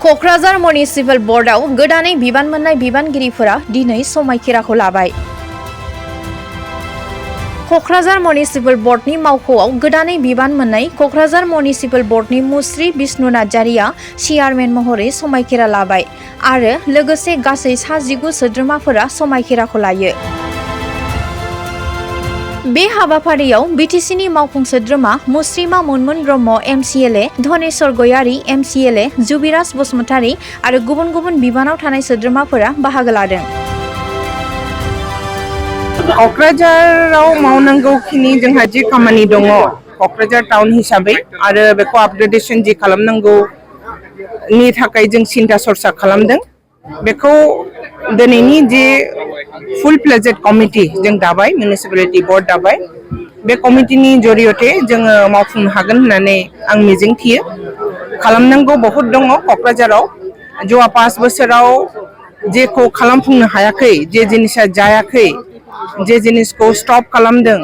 Kokrajhar municipal बर्डआव गोदानै बिबान मोननाय बिबानगिरिफोरा दिनै समायखिराखौ लाबाय। क'क्राझार म्युनिसिपाल बर्डनि मावख'आव गोदानै बिबान मोननाय क'क्राझार म्युनिसिपाल बर्डनि मुस्रि बिष्णु नार्जारिया चेयारमेन महरै समायखिरा लाबाय आरो लोगोसे गासै 19 सोद्रोमाफोरा समायखिराखौ लायो। बे हाबाफारियाव बिटिसिनि मावफुं सोद्रोमा मुस्रिमा मुनमुन ब्रह्म एमसिएलए, धनेश्वर गयारी एमसिएलए, जुबिराज बसुमतारी आरो गुबुन गुबुन बिबानाव थानाय सोद्रोमाफोरा बाहागो लादों। क'क्राझाराव मावनांगौखिनि जोंहा जि खामानि दङ क'क्राझार टाउन हिसाबै आरो बेखौ आपग्रेडेशन जि खालामनांगौनि थाखाय जों सिन्था सरसा खालामदों। बेखौ दिनैनि जे फुल प्लेजेड कमिटि जों दाबाय, मिउनिसिपालिटि बर्ड दाबाय, बे कमिटिनि जरियते जोङो मावफुंनो हागोन होननानै आं मिजिंथियो। खालामनांगौ बहुत दङ क'क्राझाराव। जवा 5 बोसोराव जेखौ खालामफुंनो हायाखै, जे जिनिसा जायाखै, जे जिनिसखौ स्टप खालामदों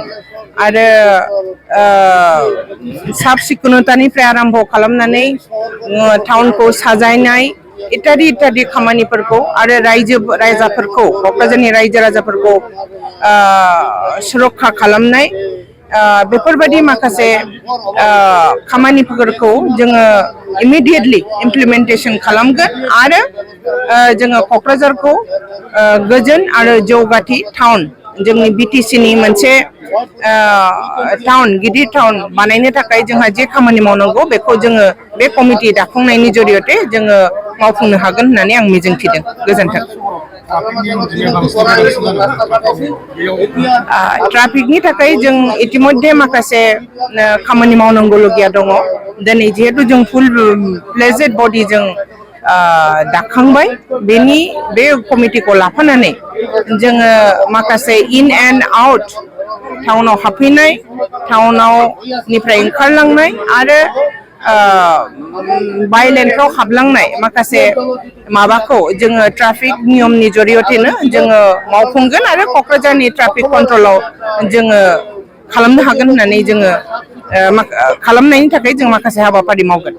आरो साब सिखुनतानिफ्राय आरम्भ खालामनानै टाउनखौ साजायनाय इत्यादि खामानिफोरखौ आरो रायजाफोरखौ क'क्राझारनि रायजो राजाफोरखौ सुरक्षा खालामनाय बेफोरबायदि माखासे खामानिफोरखौ जोङो इमिडियेटलि इमप्लिमेन्टेसन खालामगोन आरो जोङो क'क्राझारखौ गोजोन आरो जौगाथि टाउन, जोंनि बिटिसिनि मोनसे टाउन, गिदिर टाउन बानायनो थाखाय जोंहा जे खामानि मावनांगौ बेखौ जोङो बे कमिटि दाफुंनायनि जरियते जोङो मावफुंनो हागोन होननानै आं मिजिंथिदों। गोजोन्थों। ट्राफिकनि थाखाय जों इतिमध्ये माखासे खामानि मावनांगौलगिया दङ। दिनै जिहेतु जों फुल प्लेजेड बडि जों दाखांबाय, बे कमिटिखौ लाफानानै जोङो माखासे इन एन्ड आउट टाउनाव हाबफैनाय, टाउनाव निफ्राय ओंखारलांनाय आरो बायलेनफ्राव हाबलांनाय माखासे माबाखौ जोङो ट्राफिक नियमनि जरियतेनो जोङो मावफुंगोन आरो क'क्राझारनि ट्राफिक कन्ट्रलाव जोङो खालामनो हागोन होननानै जोङो खालामनायनि थाखाय जों माखासे हाबाफारि मावगोन।